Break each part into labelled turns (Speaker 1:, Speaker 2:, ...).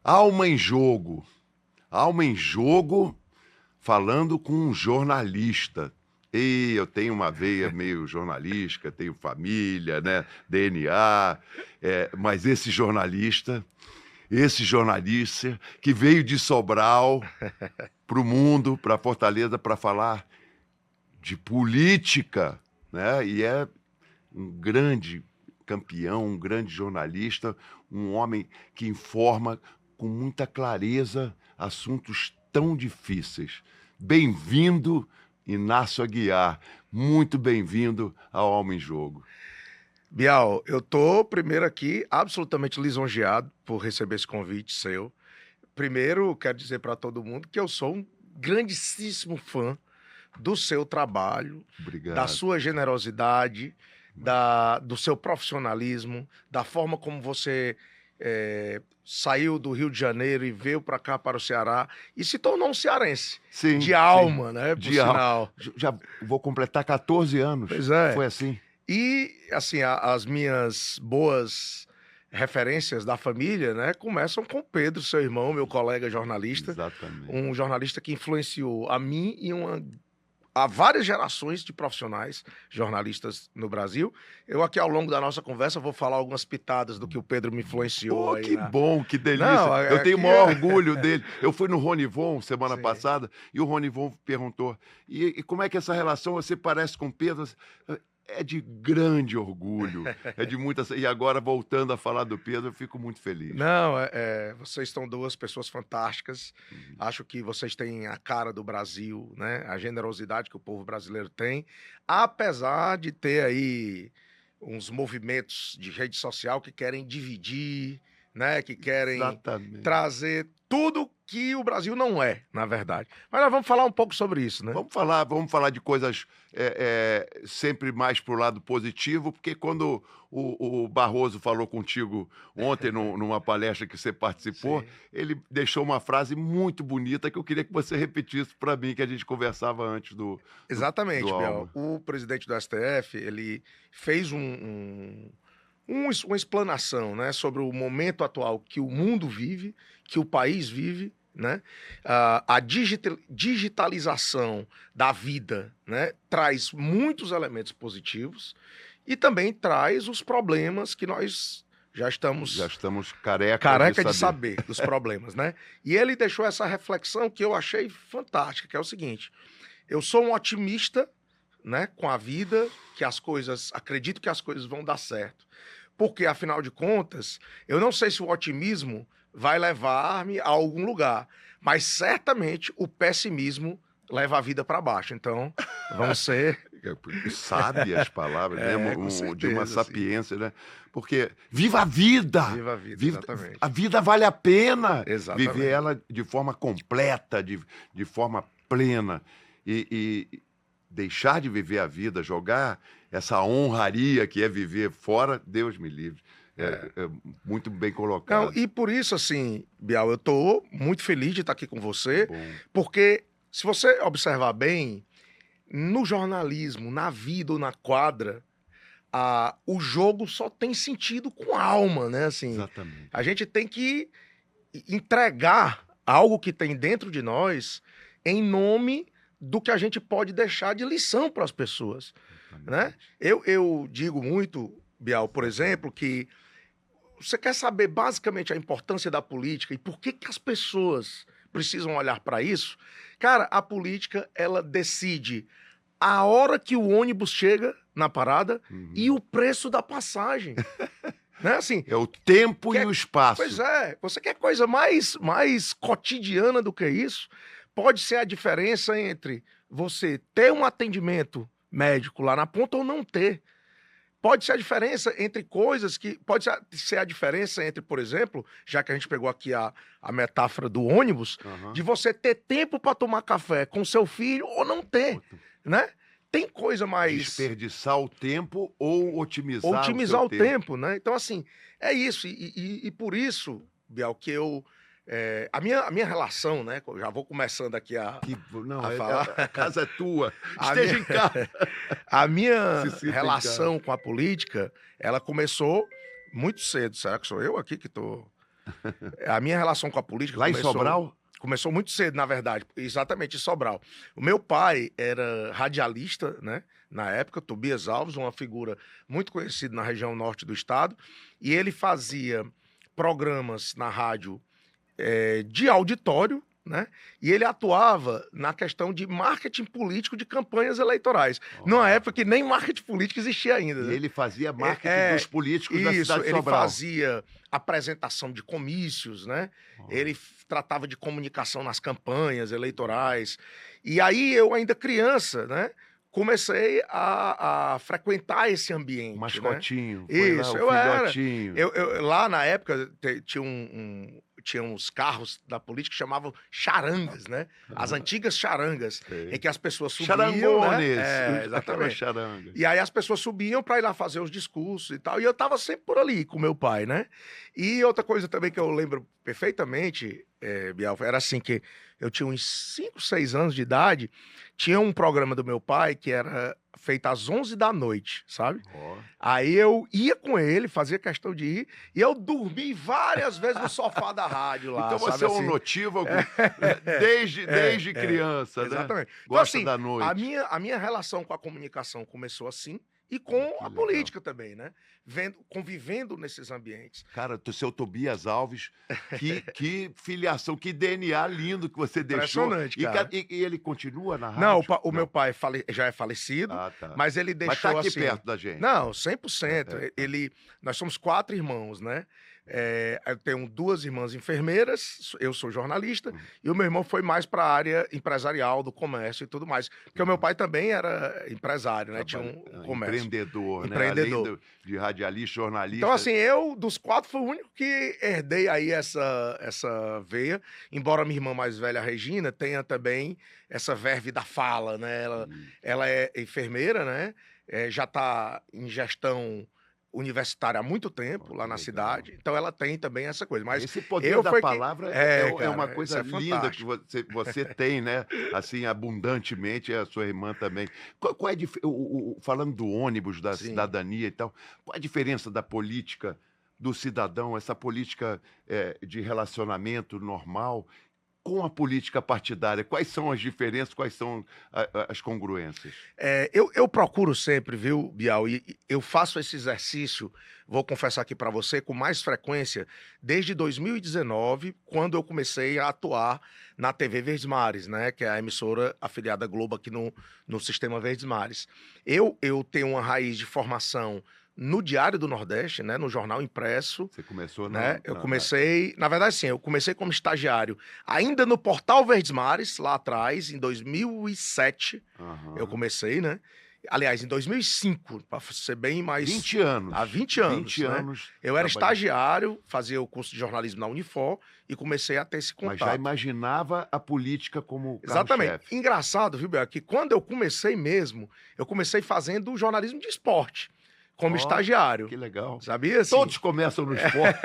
Speaker 1: Alma em Jogo. Alma em Jogo, falando com um jornalista. E eu tenho uma veia meio jornalística, tenho família, né? DNA, mas esse jornalista que veio de Sobral para o mundo, para Fortaleza, para falar de política, né? E é um grande campeão, um grande jornalista, um homem que informa com muita clareza assuntos tão difíceis. Bem-vindo, Inácio Aguiar. Muito bem-vindo ao Alma em Jogo.
Speaker 2: Bial, eu tô primeiro aqui absolutamente lisonjeado por receber esse convite seu. Primeiro, quero dizer para todo mundo que eu sou um grandíssimo fã do seu trabalho,
Speaker 1: Obrigado.
Speaker 2: da sua generosidade, do seu profissionalismo, da forma como você saiu do Rio de Janeiro e veio para cá, para o Ceará, e se tornou um cearense.
Speaker 1: Sim,
Speaker 2: de alma,
Speaker 1: sim.
Speaker 2: Né? Por
Speaker 1: De
Speaker 2: sinal.
Speaker 1: Já vou completar 14 anos.
Speaker 2: Pois é.
Speaker 1: Foi assim.
Speaker 2: E, assim, as minhas boas referências da família, né, começam com Pedro, seu irmão, meu colega jornalista.
Speaker 1: Exatamente.
Speaker 2: Um jornalista que influenciou a mim e a várias gerações de profissionais jornalistas no Brasil. Eu aqui, ao longo da nossa conversa, vou falar algumas pitadas do que o Pedro me influenciou.
Speaker 1: Pô, que bom, que delícia.
Speaker 2: Não,
Speaker 1: eu tenho o maior orgulho dele. Eu fui no Ronivon semana passada e o Ronivon perguntou, e como é que essa relação, você parece com o Pedro? É de grande orgulho, é de muita... E agora, voltando a falar do Pedro, eu fico muito feliz.
Speaker 2: Não, vocês são duas pessoas fantásticas. Acho que vocês têm a cara do Brasil, né? A generosidade que o povo brasileiro tem, apesar de ter aí uns movimentos de rede social que querem dividir, né? Que querem trazer tudo que o Brasil não é, na verdade. Mas nós vamos falar um pouco sobre isso, né?
Speaker 1: Vamos falar de coisas sempre mais pro lado positivo, porque quando o Barroso falou contigo ontem numa palestra que você participou, ele deixou uma frase muito bonita que eu queria que você repetisse para mim, que a gente conversava antes do
Speaker 2: Exatamente,
Speaker 1: do
Speaker 2: Biel. O presidente do STF, ele fez uma explanação, né, sobre o momento atual que o mundo vive, que o país vive, né? A digitalização da vida, né, traz muitos elementos positivos e também traz os problemas que nós já estamos careca de saber dos problemas, né? E ele deixou essa reflexão que eu achei fantástica, que é o seguinte: eu sou um otimista, né, com a vida, acredito que as coisas vão dar certo. Porque, afinal de contas, eu não sei se o otimismo vai levar-me a algum lugar, mas certamente o pessimismo leva a vida para baixo. Então, vamos ser...
Speaker 1: Sabe as palavras,
Speaker 2: com certeza,
Speaker 1: de uma sapiência, né? Porque viva a vida!
Speaker 2: Viva a vida, exatamente.
Speaker 1: A vida vale a pena
Speaker 2: Exatamente.
Speaker 1: viver ela de forma completa, de forma plena. E deixar de viver a vida, jogar essa honraria que é viver fora, Deus me livre. É muito bem colocado.
Speaker 2: Não, e por isso, assim, Bial, eu estou muito feliz de estar aqui com você,
Speaker 1: Bom.
Speaker 2: Porque, se você observar bem, no jornalismo, na vida ou na quadra, o jogo só tem sentido com alma, né? Assim,
Speaker 1: exatamente.
Speaker 2: A gente tem que entregar algo que tem dentro de nós em nome do que a gente pode deixar de lição para as pessoas, né? Eu digo muito, Bial, por exemplo, que você quer saber basicamente a importância da política e por que as pessoas precisam olhar para isso? Cara, a política, ela decide a hora que o ônibus chega na parada e o preço da passagem. Né? Assim,
Speaker 1: é o tempo e o espaço.
Speaker 2: Pois é, você quer coisa mais cotidiana do que isso? Pode ser a diferença entre você ter um atendimento médico lá na ponta ou não ter. Pode ser a diferença entre coisas que... Pode ser a diferença entre, por exemplo, já que a gente pegou aqui a metáfora do ônibus, de você ter tempo para tomar café com seu filho ou não ter, né? Tem coisa mais...
Speaker 1: Desperdiçar o tempo ou otimizar
Speaker 2: o tempo, né? Então, assim, é isso. E por isso, Bial, que eu... a minha relação, né? Já vou começando aqui a falar.
Speaker 1: A casa é tua. Esteja em casa.
Speaker 2: A minha relação com a política, ela começou muito cedo. Será que sou eu aqui que estou A minha relação com a política
Speaker 1: Lá em Sobral?
Speaker 2: Começou muito cedo, na verdade, exatamente em Sobral. O meu pai era radialista, né? Na época, Tobias Alves, uma figura muito conhecida na região norte do estado, e ele fazia programas na rádio de auditório, né? E ele atuava na questão de marketing político de campanhas eleitorais. Numa época que nem marketing político existia ainda.
Speaker 1: E
Speaker 2: Né?
Speaker 1: ele fazia marketing dos políticos da cidade de
Speaker 2: Ele
Speaker 1: Sobral.
Speaker 2: fazia apresentação de comícios, né? Ele tratava de comunicação nas campanhas eleitorais. E aí eu, ainda criança, né? Comecei a frequentar esse ambiente.
Speaker 1: O mascotinho.
Speaker 2: Né? Isso,
Speaker 1: eu era.
Speaker 2: Lá na época tinha tinha uns carros da política que chamavam charangas, né? As antigas charangas, em que as pessoas subiam,
Speaker 1: Charangones.
Speaker 2: né? Exatamente.
Speaker 1: Charanga.
Speaker 2: E aí as pessoas subiam para ir lá fazer os discursos e tal, e eu tava sempre por ali com meu pai, né? E outra coisa também que eu lembro perfeitamente, Bial, era assim que eu tinha uns 5, 6 anos de idade, tinha um programa do meu pai que era feito às 11 da noite, sabe? Aí eu ia com ele, fazia questão de ir, e eu dormi várias vezes no sofá da rádio lá.
Speaker 1: Então você é um notívago desde criança, né?
Speaker 2: Exatamente.
Speaker 1: Gosta
Speaker 2: então,
Speaker 1: da noite.
Speaker 2: A minha relação com a comunicação começou assim, e com a política também, né? Convivendo nesses ambientes.
Speaker 1: Cara, o seu Tobias Alves, que filiação, que DNA lindo que você deixou.
Speaker 2: Impressionante, cara.
Speaker 1: E ele continua na rádio?
Speaker 2: Não, o meu pai já é falecido,
Speaker 1: tá.
Speaker 2: mas ele deixou
Speaker 1: mas tá aqui
Speaker 2: assim...
Speaker 1: perto da gente.
Speaker 2: Não, 100%. Nós somos 4 irmãos, né? Eu tenho 2 irmãs enfermeiras, eu sou jornalista, e o meu irmão foi mais para a área empresarial, do comércio e tudo mais. Porque o meu pai também era empresário, né? Tinha um comércio.
Speaker 1: Empreendedor, né?
Speaker 2: Empreendedor.
Speaker 1: Além de radialista, jornalista.
Speaker 2: Então, assim, eu, dos 4, fui o único que herdei aí essa veia, embora minha irmã mais velha, a Regina, tenha também essa verve da fala, né? Ela é enfermeira, né? Já está em gestão universitária há muito tempo lá na cidade, então ela tem também essa coisa. Mas
Speaker 1: esse poder da palavra
Speaker 2: cara,
Speaker 1: uma coisa linda que você tem, né? Assim, abundantemente, e a sua irmã também. Qual é falando do ônibus, da cidadania e tal, qual é a diferença da política do cidadão, essa política de relacionamento normal, com a política partidária? Quais são as diferenças, quais são as congruências?
Speaker 2: Eu procuro sempre, viu, Bial, e eu faço esse exercício, vou confessar aqui para você, com mais frequência, desde 2019, quando eu comecei a atuar na TV Verdes Mares, né, que é a emissora afiliada à Globo aqui no Sistema Verdes Mares. Eu tenho uma raiz de formação no Diário do Nordeste, né, no jornal impresso.
Speaker 1: Você começou,
Speaker 2: né? Eu comecei, na verdade, sim, eu comecei como estagiário ainda no Portal Verdes Mares, lá atrás, em 2007. Eu comecei, né? Aliás, em 2005, para ser bem mais...
Speaker 1: 20 anos.
Speaker 2: Há 20 anos.
Speaker 1: 20 anos.
Speaker 2: Eu era estagiário, fazia o curso de jornalismo na Unifor e comecei a ter esse contato.
Speaker 1: Mas já imaginava a política como
Speaker 2: Exatamente. Engraçado, viu, Bel, que quando eu comecei mesmo, eu comecei fazendo jornalismo de esporte. Como estagiário.
Speaker 1: Que legal.
Speaker 2: Sabia? Assim?
Speaker 1: Todos começam no esporte.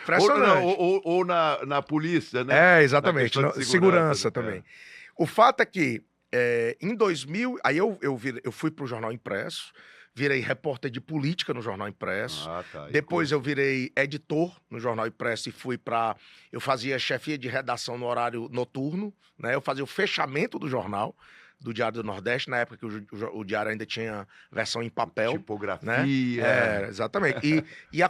Speaker 2: Impressionante.
Speaker 1: Ou na polícia, né?
Speaker 2: Exatamente. Segurança também. O fato é que, em 2000... Aí eu fui para o Jornal Impresso, virei repórter de política no Jornal Impresso. Depois eu virei editor no Jornal Impresso e fui para... Eu fazia chefia de redação no horário noturno, né? Eu fazia o fechamento do jornal, do Diário do Nordeste, na época que o Diário ainda tinha versão em papel.
Speaker 1: Tipografia.
Speaker 2: Né? Exatamente. E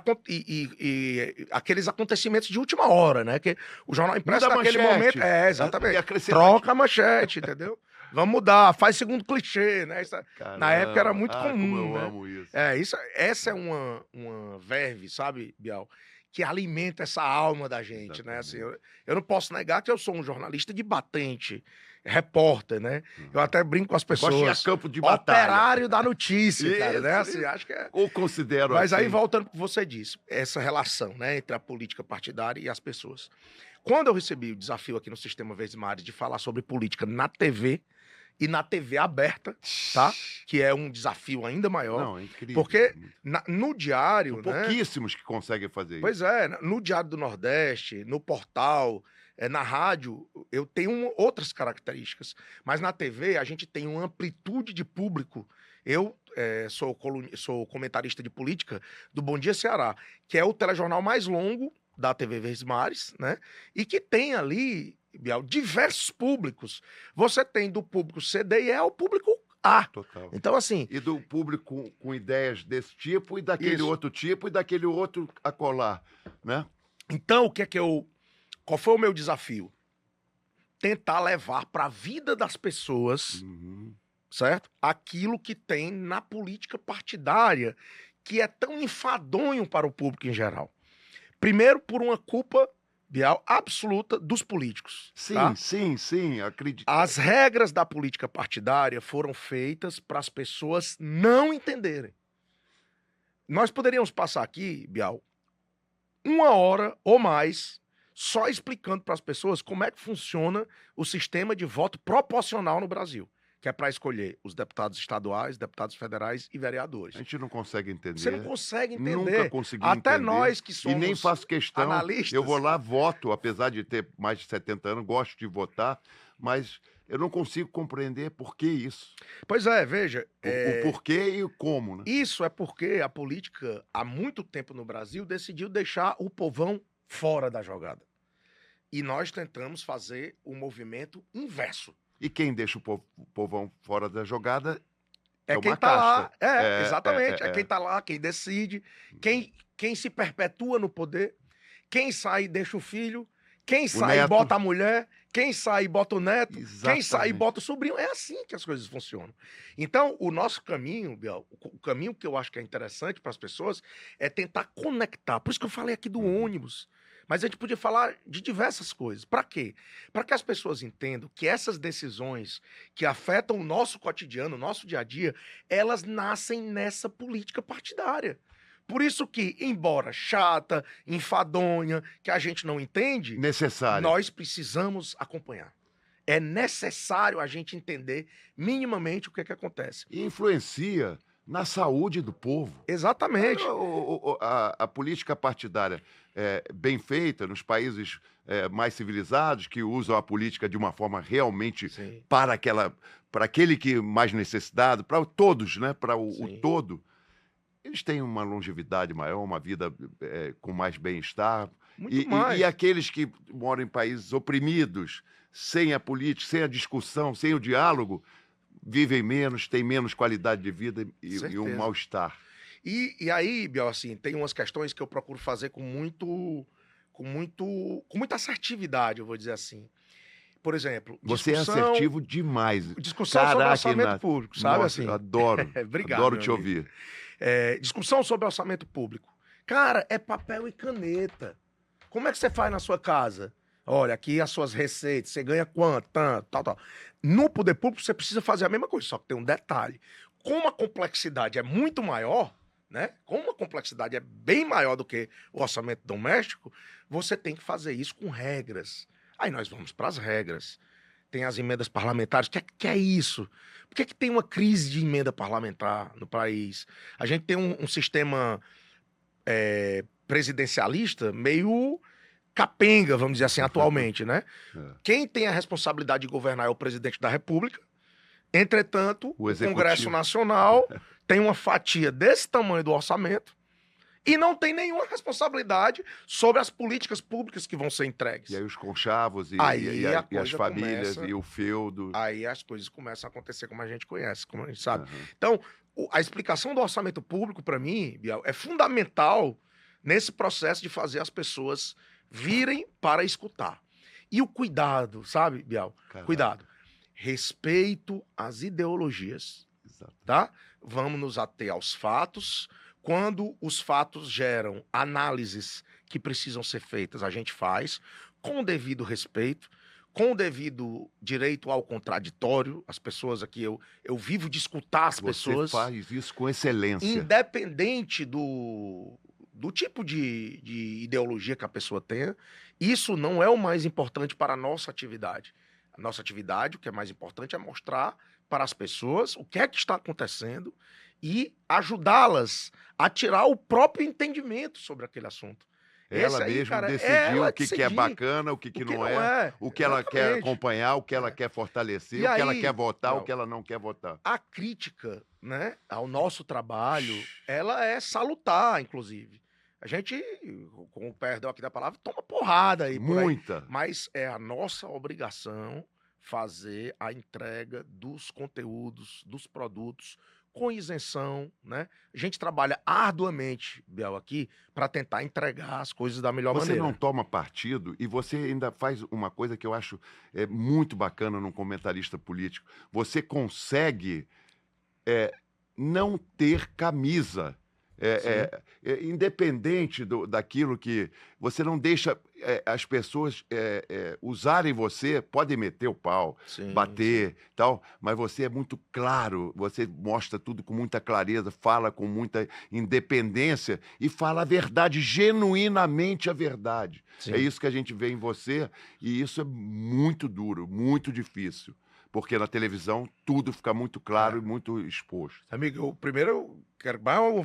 Speaker 2: aqueles acontecimentos de última hora, né? Que o Jornal Impresso naquele momento... exatamente. Troca a manchete, entendeu? Vamos mudar, faz segundo clichê, né?
Speaker 1: Caramba,
Speaker 2: na época era muito comum.
Speaker 1: Como eu amo isso.
Speaker 2: Essa é uma verve, sabe, Bial? Que alimenta essa alma da gente, né? Assim, eu não posso negar que eu sou um jornalista de batente, repórter, né? Eu até brinco com as pessoas.
Speaker 1: De campo de batalha.
Speaker 2: Operário da notícia, cara, né? Assim, acho que
Speaker 1: Ou considero
Speaker 2: Mas
Speaker 1: assim.
Speaker 2: aí, voltando pro que você disse, essa relação, né, entre a política partidária e as pessoas. Quando eu recebi o desafio aqui no Sistema Verdes Mares de falar sobre política na TV, e na TV aberta, tá? Que é um desafio ainda maior.
Speaker 1: Não, é incrível.
Speaker 2: Porque no Diário,
Speaker 1: são pouquíssimos que conseguem fazer isso.
Speaker 2: Pois é, no Diário do Nordeste, no portal, na rádio, eu tenho outras características. Mas na TV, a gente tem uma amplitude de público. Eu sou comentarista de política do Bom Dia Ceará, que é o telejornal mais longo da TV Verdes Mares, né? E que tem ali, Bial, diversos públicos. Você tem do público C, D e E ao público A.
Speaker 1: Total.
Speaker 2: Então, assim...
Speaker 1: E do público com ideias desse tipo e daquele
Speaker 2: Isso.
Speaker 1: outro tipo e daquele outro acolá, né?
Speaker 2: Então, o que é que eu... Qual foi o meu desafio? Tentar levar para a vida das pessoas, certo? Aquilo que tem na política partidária, que é tão enfadonho para o público em geral. Primeiro, por uma culpa, Bial, absoluta dos políticos.
Speaker 1: Sim,
Speaker 2: tá?
Speaker 1: sim, acredito.
Speaker 2: As regras da política partidária foram feitas para as pessoas não entenderem. Nós poderíamos passar aqui, Bial, 1 hora ou mais só explicando para as pessoas como é que funciona o sistema de voto proporcional no Brasil, que é para escolher os deputados estaduais, deputados federais e vereadores.
Speaker 1: A gente não consegue entender.
Speaker 2: Você não consegue entender.
Speaker 1: Nunca consegui
Speaker 2: Até
Speaker 1: entender.
Speaker 2: nós que somos
Speaker 1: E nem faço questão.
Speaker 2: analistas.
Speaker 1: Eu vou lá, voto, apesar de ter mais de 70 anos, gosto de votar, mas eu não consigo compreender por que isso.
Speaker 2: Pois é, veja.
Speaker 1: O porquê e o como, né?
Speaker 2: Isso é porque a política, há muito tempo no Brasil, decidiu deixar o povão fora da jogada. E nós tentamos fazer o movimento inverso.
Speaker 1: E quem deixa o povão fora da jogada
Speaker 2: É
Speaker 1: uma
Speaker 2: quem tá lá.
Speaker 1: casta.
Speaker 2: Exatamente. É quem tá lá, quem decide, quem se perpetua no poder, quem sai e deixa o filho, quem sai e
Speaker 1: neto.
Speaker 2: bota a mulher, quem sai e bota o neto, quem sai e
Speaker 1: Exatamente.
Speaker 2: bota o sobrinho. É assim que as coisas funcionam. Então, o nosso caminho, Biel, o caminho que eu acho que é interessante para as pessoas é tentar conectar. Por isso que eu falei aqui do ônibus. Mas a gente podia falar de diversas coisas. Para quê? Para que as pessoas entendam que essas decisões que afetam o nosso cotidiano, o nosso dia a dia, elas nascem nessa política partidária. Por isso que, embora chata, enfadonha, que a gente não entende,
Speaker 1: Necessário.
Speaker 2: nós precisamos acompanhar. É necessário a gente entender minimamente o que é que acontece.
Speaker 1: E influencia na saúde do povo.
Speaker 2: Exatamente.
Speaker 1: A política partidária bem feita nos países mais civilizados, que usam a política de uma forma realmente
Speaker 2: Sim.
Speaker 1: para aquele que mais necessitado, para todos, né? Para o
Speaker 2: Sim.
Speaker 1: todo, eles têm uma longevidade maior, uma vida com mais bem-estar.
Speaker 2: Muito mais.
Speaker 1: E aqueles que moram em países oprimidos, sem a política, sem a discussão, sem o diálogo, vivem menos, têm menos qualidade de vida e um mal-estar.
Speaker 2: E aí, Biel, assim, tem umas questões que eu procuro fazer com muita assertividade, eu vou dizer assim. Por exemplo,
Speaker 1: Você é assertivo demais.
Speaker 2: Discussão sobre orçamento público, sabe?
Speaker 1: Nossa,
Speaker 2: assim?
Speaker 1: Adoro.
Speaker 2: Obrigado,
Speaker 1: Adoro
Speaker 2: meu
Speaker 1: te
Speaker 2: amigo.
Speaker 1: ouvir.
Speaker 2: Discussão sobre orçamento público. Cara, é papel e caneta. Como é que você faz na sua casa? Olha, aqui as suas receitas, você ganha quanto, tanto, tal. No poder público você precisa fazer a mesma coisa, só que tem um detalhe. Como a complexidade é muito maior, né? Como a complexidade é bem maior do que o orçamento doméstico, você tem que fazer isso com regras. Aí nós vamos para as regras. Tem as emendas parlamentares. O que é isso? Por que tem uma crise de emenda parlamentar no país? A gente tem um sistema presidencialista meio capenga, vamos dizer assim, atualmente, né? Quem tem a responsabilidade de governar é o presidente da República. Entretanto, o Congresso Nacional tem uma fatia desse tamanho do orçamento e não tem nenhuma responsabilidade sobre as políticas públicas que vão ser entregues.
Speaker 1: E aí os conchavos e as famílias e o feudo.
Speaker 2: Aí as coisas começam a acontecer como a gente conhece, como a gente sabe. Então, a explicação do orçamento público, para mim, Biel, é fundamental nesse processo de fazer as pessoas virem para escutar. E o cuidado, sabe, Biel?
Speaker 1: Caralho.
Speaker 2: Cuidado. Respeito às ideologias.
Speaker 1: Exato.
Speaker 2: Tá? Vamos nos ater aos fatos. Quando os fatos geram análises que precisam ser feitas, a gente faz com o devido respeito, com o devido direito ao contraditório. As pessoas aqui, eu vivo de escutar as pessoas.
Speaker 1: Você faz isso com excelência.
Speaker 2: Independente do tipo de ideologia que a pessoa tenha, isso não é o mais importante para a nossa atividade. A nossa atividade, o que é mais importante é mostrar para as pessoas o que é que está acontecendo e ajudá-las a tirar o próprio entendimento sobre aquele assunto.
Speaker 1: Ela
Speaker 2: aí,
Speaker 1: mesmo
Speaker 2: cara,
Speaker 1: decidiu o que é bacana, o que não é, o que ela quer acompanhar, o que ela quer fortalecer, o que ela quer votar, o que ela não quer votar.
Speaker 2: A crítica, né, ao nosso trabalho, ela é salutar, inclusive. A gente, com o perdão aqui da palavra, toma porrada aí por aí.
Speaker 1: Muita.
Speaker 2: Mas é a nossa obrigação fazer a entrega dos conteúdos, dos produtos com isenção, né? A gente trabalha arduamente, Biel, aqui, para tentar entregar as coisas da melhor
Speaker 1: Você
Speaker 2: maneira.
Speaker 1: não toma partido e você ainda faz uma coisa que eu acho muito bacana num comentarista político. Você consegue não ter camisa. Independente daquilo que... Você não deixa as pessoas usarem você, podem meter o pau,
Speaker 2: Sim,
Speaker 1: bater, tal, mas você é muito claro, você mostra tudo com muita clareza, fala com muita independência e fala a verdade, genuinamente a verdade.
Speaker 2: sim.
Speaker 1: É isso que a gente vê em você e isso é muito duro, muito difícil. Porque na televisão tudo fica muito claro e muito exposto.
Speaker 2: Amigo, eu quero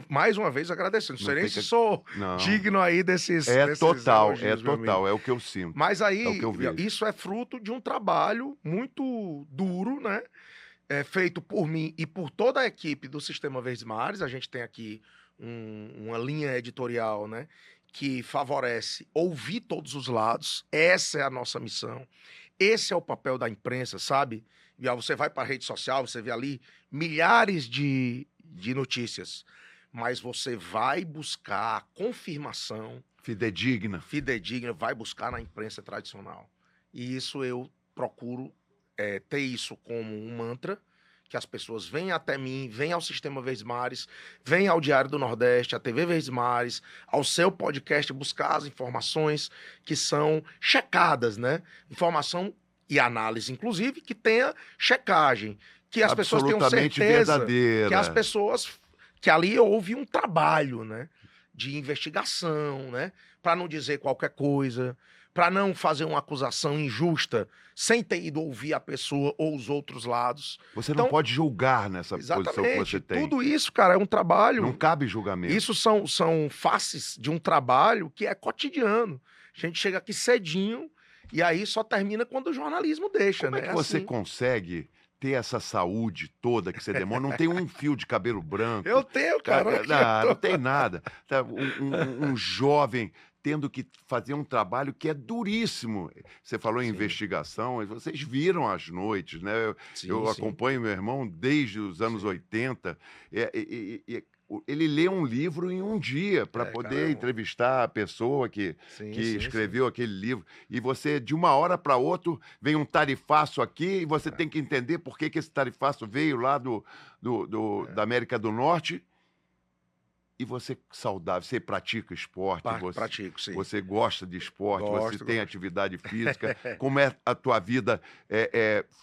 Speaker 2: mais uma vez agradecer. Não sei nem se
Speaker 1: que...
Speaker 2: sou
Speaker 1: Não.
Speaker 2: digno aí desses
Speaker 1: total,
Speaker 2: elogios, meu amigo.
Speaker 1: é o que eu sinto.
Speaker 2: Mas aí,
Speaker 1: é o que eu vejo.
Speaker 2: isso é fruto de um trabalho muito duro, né? Feito por mim e por toda a equipe do Sistema Verdes Mares. A gente tem aqui uma linha editorial, né? Que favorece ouvir todos os lados. Essa é a nossa missão. Esse é o papel da imprensa, sabe? E aí você vai para a rede social, você vê ali milhares de notícias, mas você vai buscar a confirmação
Speaker 1: Fidedigna.
Speaker 2: vai buscar na imprensa tradicional. E isso eu procuro ter isso como um mantra, que as pessoas venham até mim, venham ao Sistema Verdes Mares, venham ao Diário do Nordeste, à TV Verdes Mares, ao seu podcast, buscar as informações que são checadas, né? Informação e análise, inclusive, que tenha checagem, que as pessoas tenham certeza
Speaker 1: verdadeira.
Speaker 2: que as pessoas, que ali houve um trabalho, né? De investigação, né? Para não dizer qualquer coisa, para não fazer uma acusação injusta sem ter ido ouvir a pessoa ou os outros lados.
Speaker 1: Você não pode julgar nessa posição que você tem.
Speaker 2: Tudo isso, cara, é um trabalho...
Speaker 1: Não cabe julgamento.
Speaker 2: Isso são faces de um trabalho que é cotidiano. A gente chega aqui cedinho e aí só termina quando o jornalismo deixa,
Speaker 1: Como
Speaker 2: né?
Speaker 1: é que você consegue ter essa saúde toda que você demora? Não tem um fio de cabelo branco.
Speaker 2: Eu tenho, cara.
Speaker 1: Não tem nada. Um jovem tendo que fazer um trabalho que é duríssimo. Você falou em investigação, vocês viram as noites, né? Eu acompanho meu irmão desde os anos 80. Ele lê um livro em um dia para poder entrevistar a pessoa que escreveu aquele livro. E você, de uma hora para outra, vem um tarifaço aqui e você tem que entender por que esse tarifaço veio lá da América do Norte. E você saudável, você pratica esporte,
Speaker 2: Pratico, sim.
Speaker 1: Você gosta de esporte, você tem atividade física. Como é a tua vida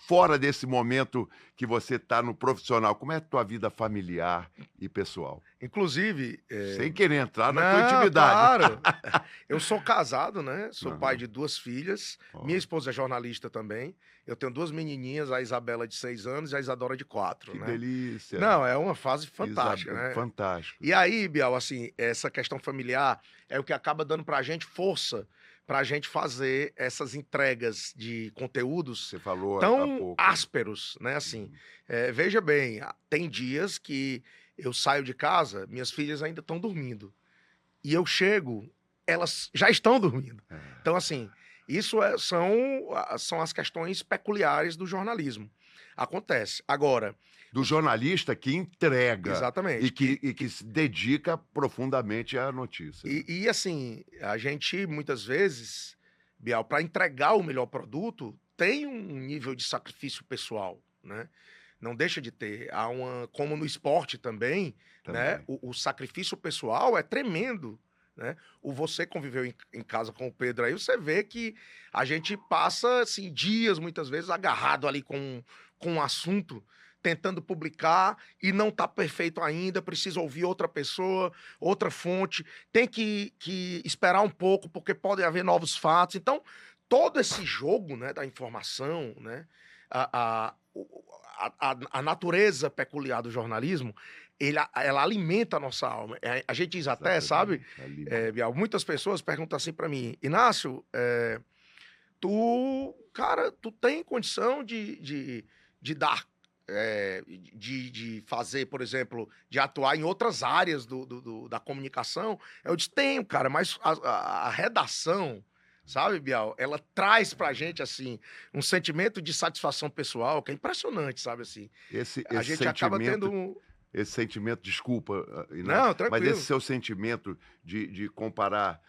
Speaker 1: fora desse momento que você está no profissional? Como é a tua vida familiar e pessoal?
Speaker 2: Inclusive...
Speaker 1: Sem querer entrar na tua intimidade.
Speaker 2: Claro. Eu sou casado, né? Sou pai de 2 filhas. Minha esposa é jornalista também. Eu tenho 2 menininhas, a Isabela de 6 anos e a Isadora de 4.
Speaker 1: Que
Speaker 2: né?
Speaker 1: delícia.
Speaker 2: Não, é uma fase fantástica, né?
Speaker 1: Fantástico.
Speaker 2: E aí, Biel, assim, essa questão familiar é o que acaba dando pra gente força pra gente fazer essas entregas de conteúdos
Speaker 1: Você falou
Speaker 2: tão
Speaker 1: há pouco.
Speaker 2: ásperos, né? Assim, veja bem, tem dias que eu saio de casa, minhas filhas ainda estão dormindo. E eu chego, elas já estão dormindo. Então, assim, isso são as questões peculiares do jornalismo. Acontece. Agora...
Speaker 1: Do jornalista que entrega.
Speaker 2: Exatamente.
Speaker 1: E que se dedica profundamente à notícia.
Speaker 2: E assim, a gente, muitas vezes, Bial, para entregar o melhor produto, tem um nível de sacrifício pessoal, né? Não deixa de ter. Como no esporte também. Né? O sacrifício pessoal é tremendo. Né? Você conviveu em casa com o Pedro aí, você vê que a gente passa assim, dias, muitas vezes, agarrado ali com um assunto, tentando publicar e não está perfeito ainda, precisa ouvir outra pessoa, outra fonte, tem que esperar um pouco, porque podem haver novos fatos. Então, todo esse jogo, né, da informação, né, a natureza peculiar do jornalismo, ela alimenta a nossa alma. A gente diz até, sabe, muitas pessoas perguntam assim para mim, Inácio, tu tem condição de dar de fazer, por exemplo, de atuar em outras áreas da comunicação? Eu disse, tenho, cara, mas a redação, sabe, Bial, ela traz pra gente, assim, um sentimento de satisfação pessoal que é impressionante, sabe, assim.
Speaker 1: Esse,
Speaker 2: A
Speaker 1: esse
Speaker 2: gente acaba tendo
Speaker 1: sentimento, esse sentimento, desculpa, Inácio,
Speaker 2: Não,
Speaker 1: mas esse
Speaker 2: tranquilo.
Speaker 1: seu sentimento de comparar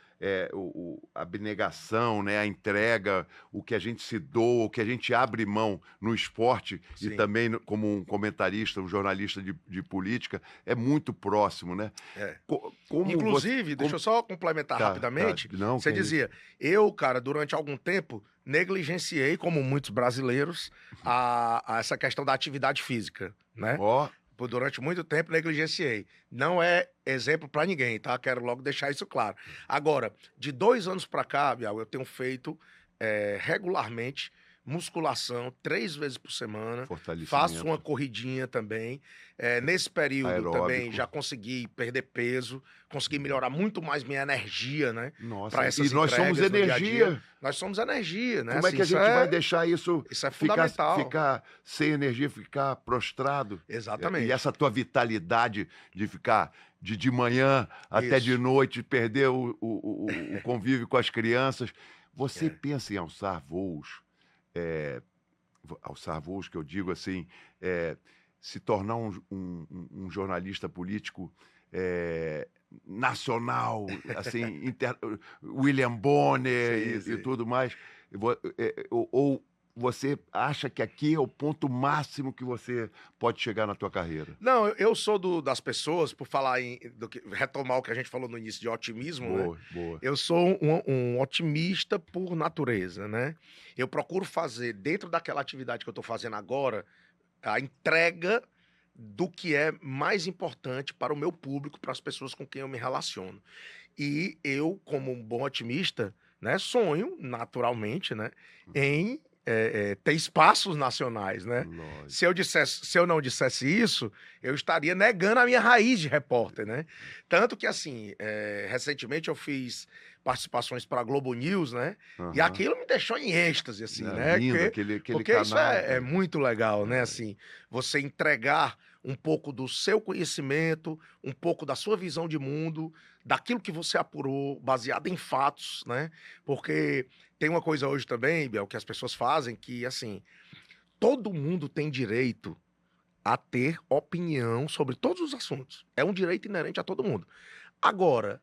Speaker 1: a abnegação, né, a entrega, o que a gente se doa, o que a gente abre mão no esporte e
Speaker 2: Sim,
Speaker 1: também como um comentarista, um jornalista de política, é muito próximo, né?
Speaker 2: é.
Speaker 1: Como você...
Speaker 2: Inclusive, deixa eu só complementar
Speaker 1: Tá,
Speaker 2: rapidamente.
Speaker 1: não, que
Speaker 2: Você
Speaker 1: é isso.
Speaker 2: dizia, eu, cara, durante algum tempo, negligenciei, como muitos brasileiros, a essa questão da atividade física, né?
Speaker 1: Ó,
Speaker 2: Durante muito tempo, negligenciei. Não é exemplo para ninguém, tá? Quero logo deixar isso claro. Agora, de 2 anos para cá, Bial, eu tenho feito regularmente musculação 3 vezes por semana. Faço uma
Speaker 1: fortalecimento
Speaker 2: corridinha também. Nesse período também
Speaker 1: aeróbico.
Speaker 2: já consegui perder peso, consegui melhorar muito mais minha energia, né?
Speaker 1: Nossa,
Speaker 2: Para
Speaker 1: e
Speaker 2: essas
Speaker 1: nós somos
Speaker 2: entregas no dia a dia.
Speaker 1: energia.
Speaker 2: Nós somos energia, né?
Speaker 1: Como é
Speaker 2: Assim,
Speaker 1: que a gente vai deixar isso
Speaker 2: isso é
Speaker 1: ficar,
Speaker 2: fundamental.
Speaker 1: ficar sem energia, ficar prostrado? E
Speaker 2: Exatamente.
Speaker 1: essa tua vitalidade de ficar de manhã até de
Speaker 2: Isso.
Speaker 1: noite, perder o convívio com as crianças. Você
Speaker 2: É.
Speaker 1: pensa em alçar voos que eu digo assim, se tornar um jornalista político nacional, assim, William Bonner
Speaker 2: Sim,
Speaker 1: e
Speaker 2: sim.
Speaker 1: tudo mais, ou você acha que aqui é o ponto máximo que você pode chegar na tua carreira?
Speaker 2: Não, eu sou das pessoas, por falar retomar o que a gente falou no início de otimismo, né?
Speaker 1: Boa, boa.
Speaker 2: Eu sou um otimista por natureza, né? Eu procuro fazer, dentro daquela atividade que eu estou fazendo agora, a entrega do que é mais importante para o meu público, para as pessoas com quem eu me relaciono. E eu, como um bom otimista, né, sonho, naturalmente, né, em ter espaços nacionais, né?
Speaker 1: Lógico.
Speaker 2: Se eu não dissesse isso, eu estaria negando a minha raiz de repórter, né? Tanto que, assim, recentemente eu fiz participações para a Globo News, né? E
Speaker 1: Aham.
Speaker 2: aquilo me deixou em êxtase, assim,
Speaker 1: É
Speaker 2: né?
Speaker 1: lindo
Speaker 2: Porque,
Speaker 1: aquele
Speaker 2: porque isso
Speaker 1: canal.
Speaker 2: é muito legal, né?
Speaker 1: É,
Speaker 2: Assim, você entregar um pouco do seu conhecimento, um pouco da sua visão de mundo, daquilo que você apurou, baseado em fatos, né? Porque tem uma coisa hoje também, Biel, que as pessoas fazem, que, assim, todo mundo tem direito a ter opinião sobre todos os assuntos. É um direito inerente a todo mundo. Agora,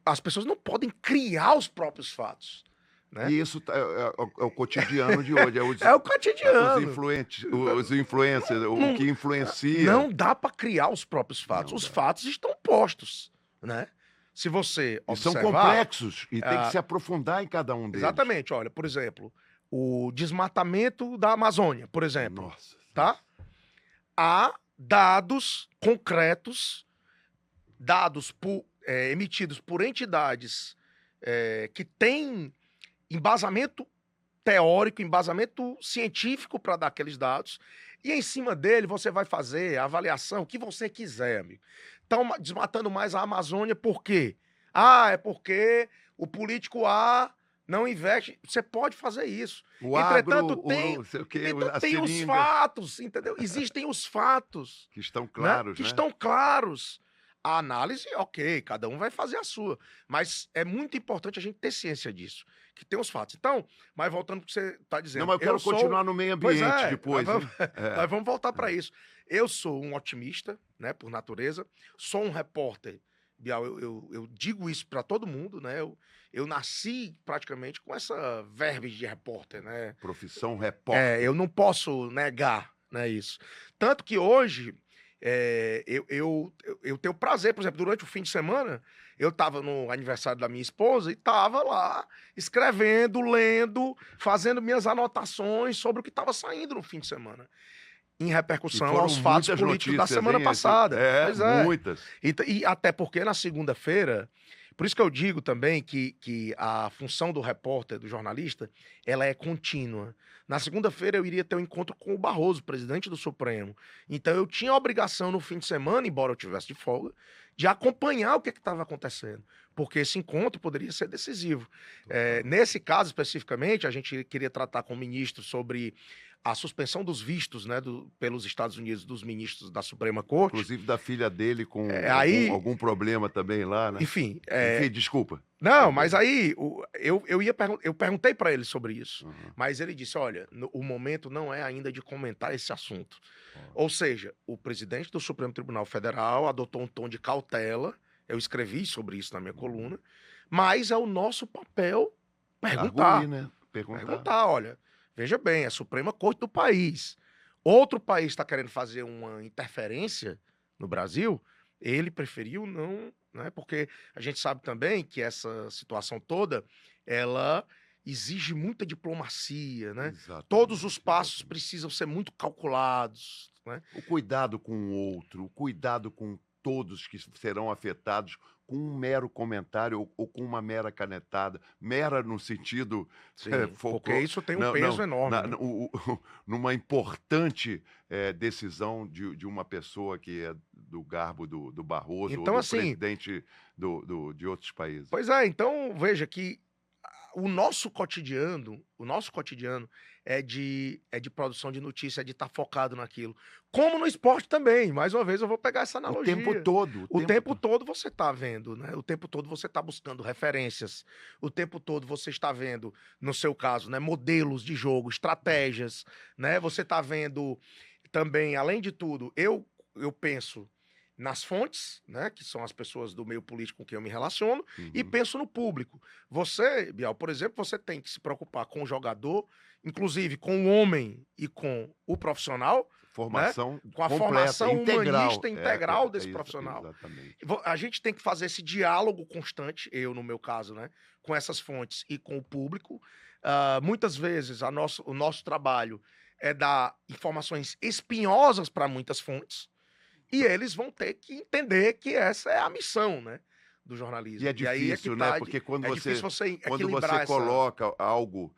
Speaker 2: as pessoas não podem criar os próprios fatos, né?
Speaker 1: E isso é o cotidiano de hoje,
Speaker 2: É o
Speaker 1: os
Speaker 2: cotidiano.
Speaker 1: influentes, os influencers, o
Speaker 2: Não,
Speaker 1: que influencia.
Speaker 2: não dá para criar os próprios fatos.
Speaker 1: Não
Speaker 2: Os
Speaker 1: dá.
Speaker 2: fatos estão postos, né? Se você
Speaker 1: E são
Speaker 2: observar,
Speaker 1: complexos e tem que se aprofundar em cada um deles.
Speaker 2: exatamente, olha, por exemplo, o desmatamento da Amazônia, por exemplo,
Speaker 1: Nossa.
Speaker 2: tá? Há dados concretos, emitidos por entidades que têm embasamento teórico, embasamento científico para dar aqueles dados, e em cima dele você vai fazer a avaliação que você quiser, amigo. Estão desmatando mais a Amazônia por quê? Ah, é porque o político A não investe. Você pode fazer isso.
Speaker 1: O
Speaker 2: Entretanto,
Speaker 1: agro, não sei o quê, a
Speaker 2: tem os
Speaker 1: seringa,
Speaker 2: fatos, entendeu? Existem os fatos,
Speaker 1: que estão
Speaker 2: né?
Speaker 1: claros,
Speaker 2: Que
Speaker 1: né?
Speaker 2: estão claros. A análise, ok, cada um vai fazer a sua. Mas é muito importante a gente ter ciência disso, que tem os fatos. Então, mas voltando para o que você está dizendo.
Speaker 1: Não, mas eu quero continuar no meio
Speaker 2: Pois
Speaker 1: ambiente
Speaker 2: é,
Speaker 1: depois,
Speaker 2: nós
Speaker 1: hein?
Speaker 2: vamos, nós vamos voltar para isso. Eu sou um otimista, né, por natureza. Sou um repórter, Bial, eu digo isso para todo mundo, né? Eu nasci praticamente com essa verve de repórter, né?
Speaker 1: Profissão repórter.
Speaker 2: Eu não posso negar, né, isso. Tanto que hoje eu tenho prazer, por exemplo, durante o fim de semana, eu estava no aniversário da minha esposa e estava lá escrevendo, lendo, fazendo minhas anotações sobre o que estava saindo no fim de semana, em
Speaker 1: E
Speaker 2: repercussão
Speaker 1: foram
Speaker 2: aos fatos
Speaker 1: muitas
Speaker 2: políticos da
Speaker 1: notícias,
Speaker 2: semana
Speaker 1: hein?
Speaker 2: passada. Pois é.
Speaker 1: Muitas.
Speaker 2: E até porque na segunda-feira, por isso que eu digo também que a função do repórter, do jornalista, ela é contínua. Na segunda-feira eu iria ter um encontro com o Barroso, presidente do Supremo. Então eu tinha a obrigação no fim de semana, embora eu tivesse de folga, de acompanhar o que estava acontecendo, porque esse encontro poderia ser decisivo. Nesse caso especificamente, a gente queria tratar com o ministro sobre a suspensão dos vistos, né, pelos Estados Unidos dos ministros da Suprema Corte.
Speaker 1: Inclusive da filha dele com
Speaker 2: Aí,
Speaker 1: algum problema também lá, né?
Speaker 2: enfim,
Speaker 1: Enfim, desculpa.
Speaker 2: não, mas aí eu perguntei para ele sobre isso,
Speaker 1: Uhum.
Speaker 2: mas ele disse, olha, o momento não é ainda de comentar esse assunto. Ou seja, o presidente do Supremo Tribunal Federal adotou um tom de cautela, eu escrevi sobre isso na minha coluna, mas é o nosso papel perguntar.
Speaker 1: Arguir, né?
Speaker 2: Perguntar, olha, veja bem, é a Suprema Corte do país. Outro país está querendo fazer uma interferência no Brasil, ele preferiu não, né? Porque a gente sabe também que essa situação toda, ela exige muita diplomacia, né?
Speaker 1: Exatamente,
Speaker 2: Todos os passos
Speaker 1: exatamente.
Speaker 2: precisam ser muito calculados, né?
Speaker 1: O cuidado com o outro, o cuidado com todos que serão afetados com um mero comentário ou com uma mera canetada, mera no sentido
Speaker 2: Sim, porque isso tem um peso enorme, né?
Speaker 1: numa importante decisão de uma pessoa que é do garbo do Barroso ou
Speaker 2: Então,
Speaker 1: do
Speaker 2: assim,
Speaker 1: presidente de outros países.
Speaker 2: pois é, então veja que o nosso cotidiano é de produção de notícia, é de estar focado naquilo. Como no esporte também, mais uma vez eu vou pegar essa
Speaker 1: O
Speaker 2: analogia.
Speaker 1: tempo todo.
Speaker 2: O tempo todo você está vendo, né? O tempo todo você está buscando referências. O tempo todo você está vendo, no seu caso, né, modelos de jogo, estratégias, né? Você está vendo também, além de tudo, eu penso nas fontes, né, que são as pessoas do meio político com quem eu me relaciono, e
Speaker 1: Uhum.
Speaker 2: penso no público. Você, Bial, por exemplo, você tem que se preocupar com o jogador, inclusive com o homem e com o profissional,
Speaker 1: Formação
Speaker 2: com a
Speaker 1: completa,
Speaker 2: formação
Speaker 1: integral.
Speaker 2: humanista integral desse
Speaker 1: isso,
Speaker 2: profissional.
Speaker 1: exatamente.
Speaker 2: A gente tem que fazer esse diálogo constante, eu no meu caso, né, com essas fontes e com o público. Muitas vezes o nosso trabalho é dar informações espinhosas para muitas fontes, e eles vão ter que entender que essa é a missão, né, do jornalismo.
Speaker 1: E é
Speaker 2: aí
Speaker 1: difícil, né? Porque quando
Speaker 2: difícil você
Speaker 1: quando
Speaker 2: equilibrar
Speaker 1: você
Speaker 2: essa...
Speaker 1: coloca algo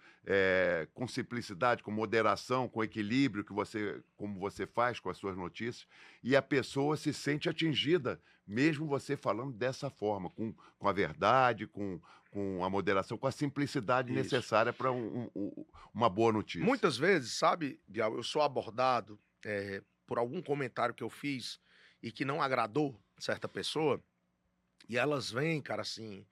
Speaker 1: com simplicidade, com moderação, com equilíbrio, como você faz com as suas notícias, e a pessoa se sente atingida, mesmo você falando dessa forma, com a verdade, com a moderação, com a simplicidade
Speaker 2: Isso.
Speaker 1: necessária para uma boa notícia.
Speaker 2: Muitas vezes, sabe, Bial, eu sou abordado por algum comentário que eu fiz e que não agradou certa pessoa, e elas vêm, cara, assim...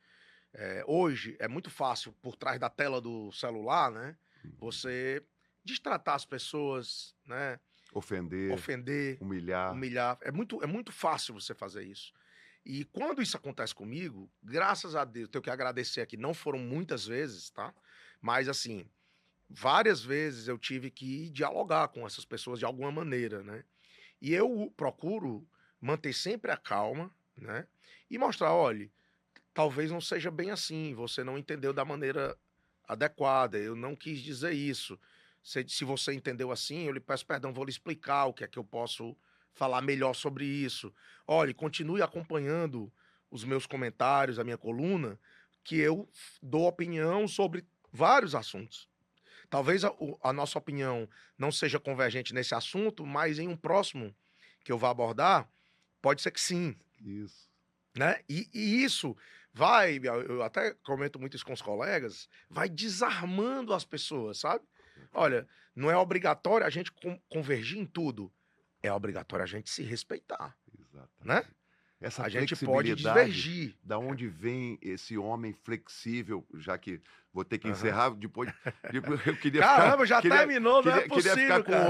Speaker 2: hoje é muito fácil, por trás da tela do celular, né, você destratar as pessoas, né,
Speaker 1: Ofender,
Speaker 2: humilhar. É muito fácil você fazer isso. E quando isso acontece comigo, graças a Deus, tenho que agradecer aqui, não foram muitas vezes, tá? Mas, assim, várias vezes eu tive que dialogar com essas pessoas de alguma maneira, né? E eu procuro manter sempre a calma, né? E mostrar, olha, talvez não seja bem assim, você não entendeu da maneira adequada, eu não quis dizer isso. Se você entendeu assim, eu lhe peço perdão, vou lhe explicar o que é que eu posso falar melhor sobre isso. Olha, continue acompanhando os meus comentários, a minha coluna, que eu dou opinião sobre vários assuntos. Talvez a nossa opinião não seja convergente nesse assunto, mas em um próximo que eu vá abordar, pode ser que sim.
Speaker 1: Isso.
Speaker 2: Né? E isso vai, eu até comento muito isso com os colegas, vai desarmando as pessoas, sabe? Olha, não é obrigatório a gente convergir em tudo, é obrigatório a gente se respeitar,
Speaker 1: Exatamente.
Speaker 2: né?
Speaker 1: Essa
Speaker 2: A gente pode
Speaker 1: flexibilidade,
Speaker 2: divergir.
Speaker 1: da onde vem esse homem flexível, já que vou ter que encerrar depois. Eu queria
Speaker 2: Caramba, já terminou, não é
Speaker 1: queria
Speaker 2: possível,
Speaker 1: ficar com
Speaker 2: cara.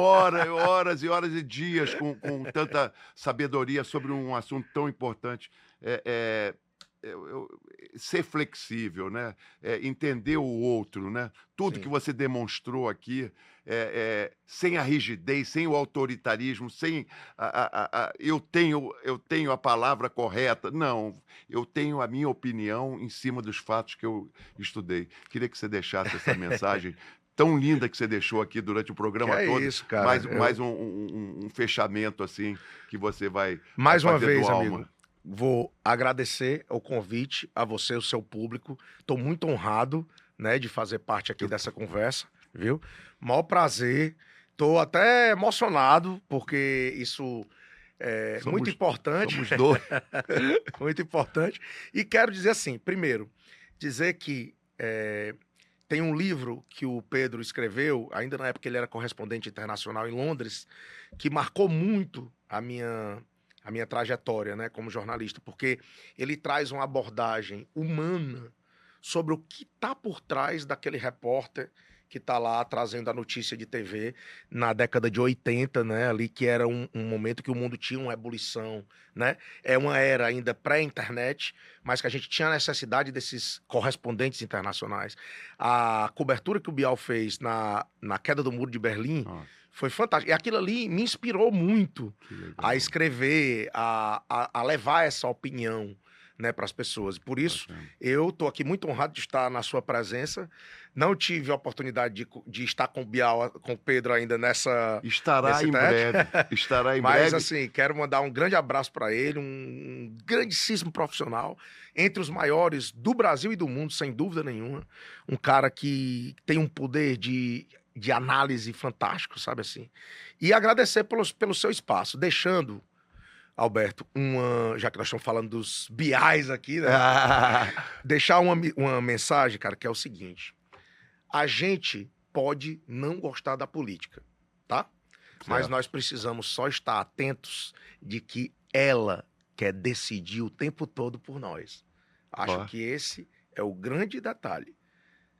Speaker 1: horas e horas e dias com tanta sabedoria sobre um assunto tão importante. Ser flexível, né? Entender o outro, né? Tudo
Speaker 2: Sim.
Speaker 1: que você demonstrou aqui, sem a rigidez, sem o autoritarismo, sem eu tenho a palavra correta. Não, eu tenho a minha opinião em cima dos fatos que eu estudei. Queria que você deixasse essa mensagem tão linda que você deixou aqui durante o programa todo.
Speaker 2: Isso, cara.
Speaker 1: Mais um fechamento assim que você vai
Speaker 2: mais uma
Speaker 1: fazer
Speaker 2: vez,
Speaker 1: do
Speaker 2: amigo.
Speaker 1: alma.
Speaker 2: Vou agradecer o convite a você, o seu público. Estou muito honrado, né, de fazer parte aqui dessa conversa, viu? Maior prazer. Estou até emocionado, porque isso é muito importante.
Speaker 1: Somos dois.
Speaker 2: Muito importante. E quero dizer assim, primeiro, dizer que Tem um livro que o Pedro escreveu, ainda na época que ele era correspondente internacional em Londres, que marcou muito a minha trajetória, né, como jornalista, porque ele traz uma abordagem humana sobre o que está por trás daquele repórter que está lá trazendo a notícia de TV na década de 80, né, ali que era um momento que o mundo tinha uma ebulição, né, é uma era ainda pré-internet, mas que a gente tinha necessidade desses correspondentes internacionais. A cobertura que o Bial fez na queda do Muro de Berlim foi fantástico. E aquilo ali me inspirou muito a escrever, a levar essa opinião, né, para as pessoas. Por isso, eu estou aqui muito honrado de estar na sua presença. Não tive a oportunidade de estar com o Bial, com o Pedro ainda nesse
Speaker 1: em breve. Estará em
Speaker 2: Mas,
Speaker 1: breve.
Speaker 2: assim, quero mandar um grande abraço para ele, um grandíssimo profissional, entre os maiores do Brasil e do mundo, sem dúvida nenhuma. Um cara que tem um poder de análise fantástico, sabe assim? E agradecer pelo seu espaço, deixando, Alberto, já que nós estamos falando dos BIs aqui, né? Deixar uma mensagem, cara, que é o seguinte: a gente pode não gostar da política, tá? Mas nós precisamos só estar atentos de que ela quer decidir o tempo todo por nós. Acho que esse é o grande detalhe.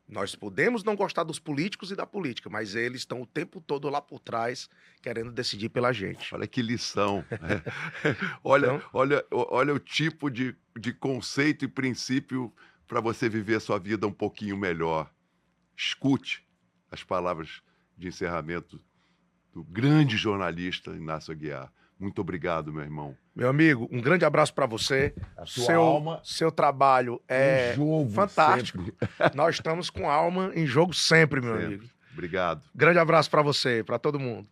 Speaker 2: Nós podemos não gostar dos políticos e da política, mas eles estão o tempo todo lá por trás querendo decidir pela gente.
Speaker 1: Olha que lição. Olha o tipo de conceito e princípio para você viver a sua vida um pouquinho melhor. Escute as palavras de encerramento do grande jornalista Inácio Aguiar. Muito obrigado, meu irmão.
Speaker 2: Meu amigo, um grande abraço para você. Seu trabalho é fantástico. Nós estamos com a alma em jogo sempre, meu amigo.
Speaker 1: Obrigado.
Speaker 2: Grande abraço para você, para todo mundo.